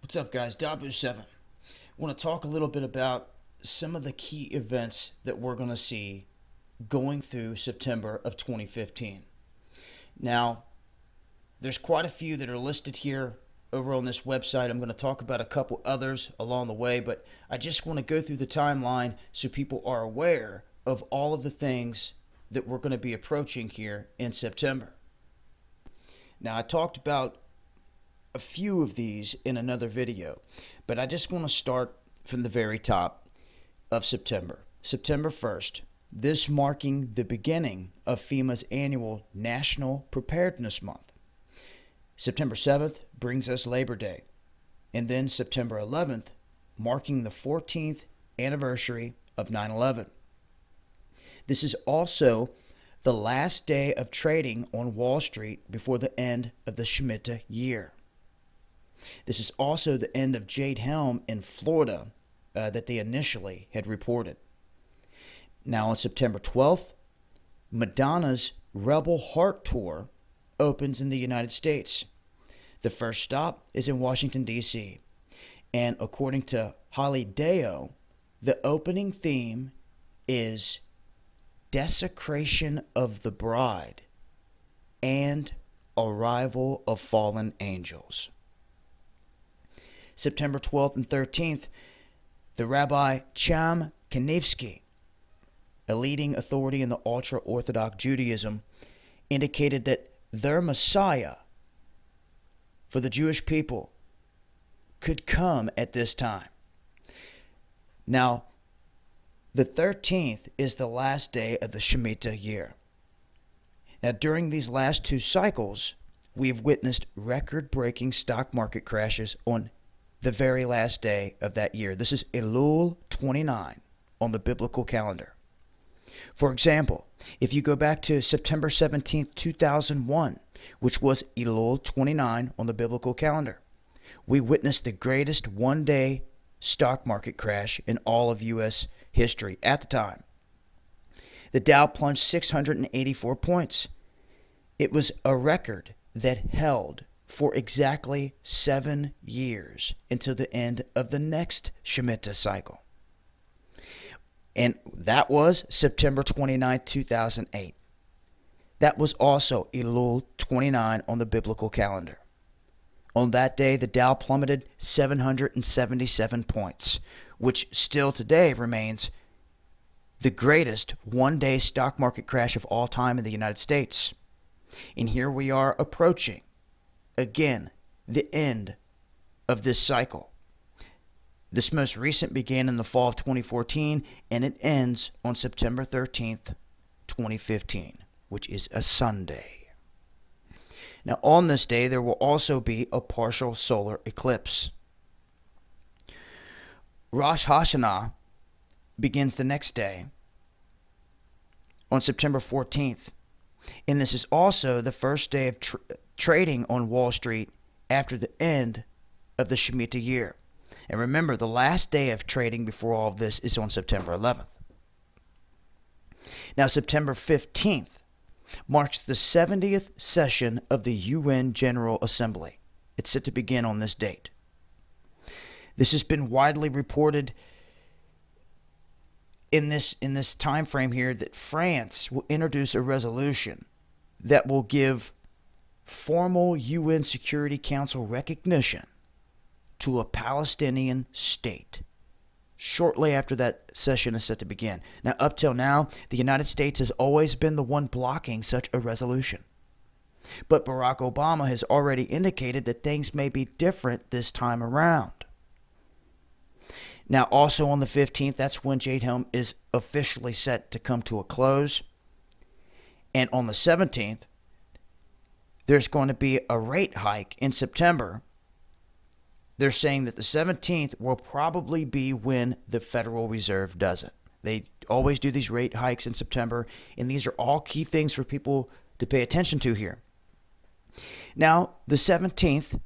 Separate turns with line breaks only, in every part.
What's up, guys? Dabu7. I want to talk a little bit about some of the key events that we're going to see going through September of 2015. Now, there's quite a few that are listed here over on this website. I'm going to talk about a couple others along the way, but I just want to go through the timeline so people are aware of all of the things that we're going to be approaching here in September. Now, I talked about a few of these in another video, but I just want to start from the very top of September. September 1st, this marking the beginning of FEMA's annual National Preparedness Month. September 7th brings us Labor Day, and then September 11th, marking the 14th anniversary of 9/11. This is also the last day of trading on Wall Street before the end of the Shemitah year. This is also the end of Jade Helm in Florida that they initially had reported. Now on September 12th, Madonna's Rebel Heart Tour opens in the United States. The first stop is in Washington, D.C. And according to Holly Deo, the opening theme is Desecration of the Bride and Arrival of Fallen Angels. September 12th and 13th, the Rabbi Chaim Kanievsky, a leading authority in the ultra-Orthodox Judaism, indicated that their Messiah for the Jewish people could come at this time. Now, the 13th is the last day of the Shemitah year. Now, during these last two cycles, we have witnessed record-breaking stock market crashes on the very last day of that year. This is Elul 29 on the biblical calendar. For example, if you go back to September 17th, 2001, which was Elul 29 on the biblical calendar, we witnessed the greatest one-day stock market crash in all of U.S. history at the time. The Dow plunged 684 points. It was a record that held for exactly 7 years until the end of the next Shemitah cycle. And that was September 29, 2008. That was also Elul 29 on the biblical calendar. On that day, the Dow plummeted 777 points, which still today remains the greatest one-day stock market crash of all time in the United States. And here we are approaching, again, the end of this cycle. This most recent began in the fall of 2014, and it ends on September 13th, 2015, which is a Sunday. Now, on this day, there will also be a partial solar eclipse. Rosh Hashanah begins the next day on September 14th, and this is also the first day of trading on Wall Street after the end of the Shemitah year. And remember, the last day of trading before all of this is on September 11th. Now, September 15th marks the 70th session of the UN General Assembly. It's set to begin on this date. This has been widely reported in this time frame here that France will introduce a resolution that will give formal UN Security Council recognition to a Palestinian state shortly after that session is set to begin. Now, up till now, the United States has always been the one blocking such a resolution. But Barack Obama has already indicated that things may be different this time around. Now, also on the 15th, that's when Jade Helm is officially set to come to a close. And on the 17th, there's going to be a rate hike in September. They're saying that the 17th will probably be when the Federal Reserve does it. They always do these rate hikes in September, and these are all key things for people to pay attention to here. Now, the 17th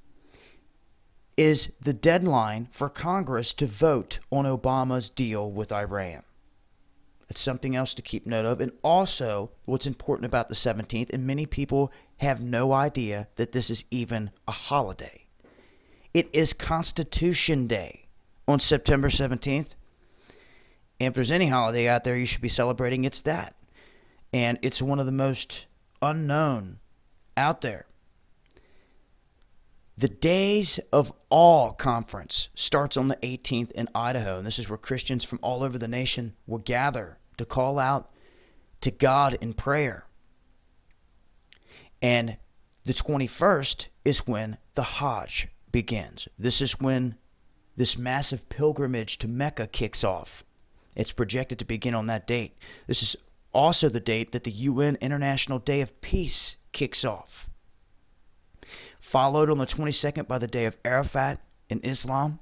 is the deadline for Congress to vote on Obama's deal with Iran. It's something else to keep note of. And also, what's important about the 17th, and many people have no idea that this is even a holiday. It is Constitution Day on September 17th. And if there's any holiday out there you should be celebrating, it's that. And it's one of the most unknown out there. The Days of Awe Conference starts on the 18th in Idaho, and this is where Christians from all over the nation will gather to call out to God in prayer. And the 21st is when the Hajj begins. This is when this massive pilgrimage to Mecca kicks off. It's projected to begin on that date. This is also the date that the UN International Day of Peace kicks off. Followed on the 22nd by the Day of Arafat in Islam,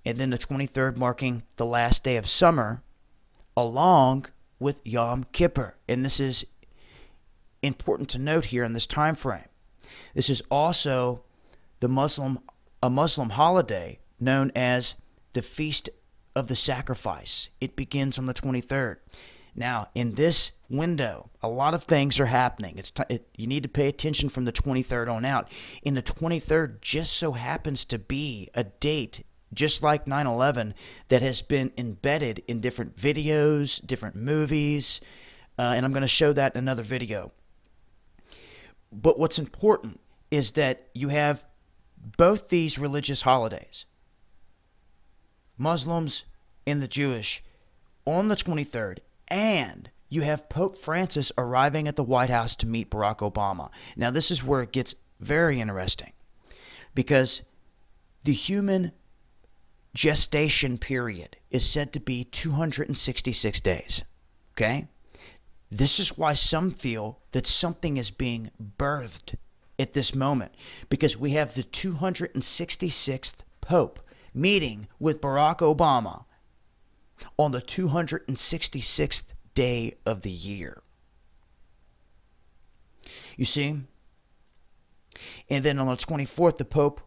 and then the 23rd marking the last day of summer, along with Yom Kippur. And this is important to note here in this time frame. This is also a Muslim holiday known as the Feast of the Sacrifice. It begins on the 23rd. Now, in this window, a lot of things are happening. You need to pay attention from the 23rd on out. And the 23rd just so happens to be a date, just like 9/11, that has been embedded in different videos, different movies, and I'm going to show that in another video. But what's important is that you have both these religious holidays, Muslims and the Jewish, on the 23rd, and you have Pope Francis arriving at the White House to meet Barack Obama. Now, this is where it gets very interesting, because the human gestation period is said to be 266 days. Okay? This is why some feel that something is being birthed at this moment, because we have the 266th Pope meeting with Barack Obama on the 266th day of the year. You see? And then on the 24th, the Pope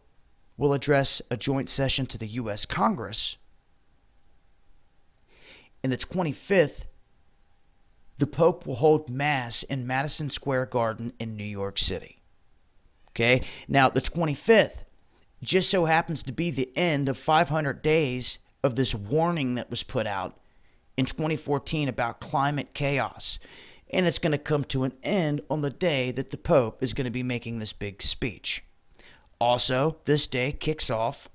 will address a joint session to the U.S. Congress. And the 25th, the Pope will hold Mass in Madison Square Garden in New York City. Okay? Now, the 25th just so happens to be the end of 500 days of this warning that was put out in 2014 about climate chaos. And it's going to come to an end on the day that the Pope is going to be making this big speech. Also, this day kicks off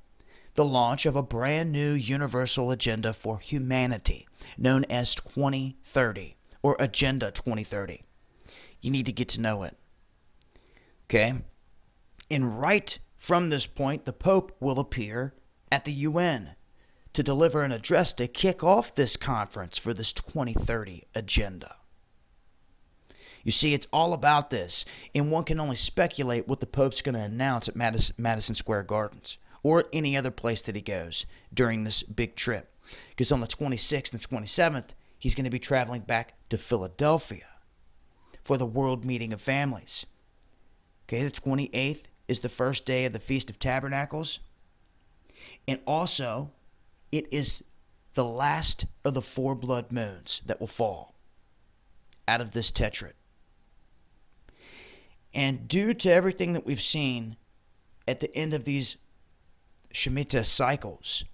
the launch of a brand new universal agenda for humanity known as 2030, or Agenda 2030. You need to get to know it. Okay? And right from this point, the Pope will appear at the UN to deliver an address to kick off this conference for this 2030 agenda. You see, it's all about this, and one can only speculate what the Pope's going to announce at Madison Square Gardens or at any other place that he goes during this big trip. Because on the 26th and 27th, he's going to be traveling back to Philadelphia for the World Meeting of Families. Okay, the 28th is the first day of the Feast of Tabernacles. And also, it is the last of the 4 blood moons that will fall out of this tetrad. And due to everything that we've seen at the end of these Shemitah cycles,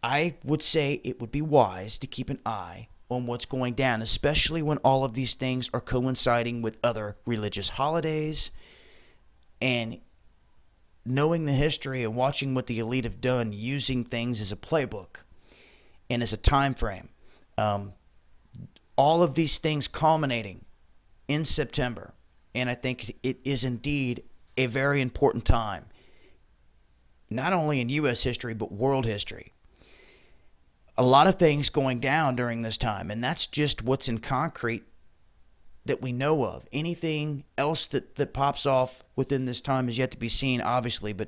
I would say it would be wise to keep an eye on what's going down, especially when all of these things are coinciding with other religious holidays, and knowing the history and watching what the elite have done, using things as a playbook and as a time frame. All of these things culminating in September, and I think it is indeed a very important time, not only in U.S. history, but world history. A lot of things going down during this time, and that's just what's in concrete that we know of. Anything else that pops off within this time is yet to be seen, obviously, but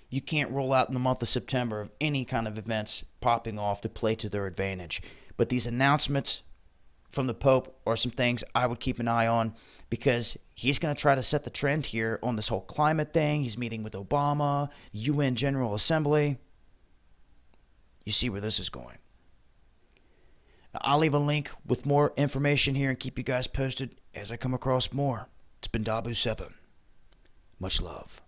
you can't roll out in the month of September of any kind of events popping off to play to their advantage. But these announcements from the Pope are some things I would keep an eye on, because he's going to try to set the trend here on this whole climate thing. He's meeting with Obama, UN General Assembly. You see where this is going. I'll leave a link with more information here and keep you guys posted as I come across more. It's been Dabu7. Much love.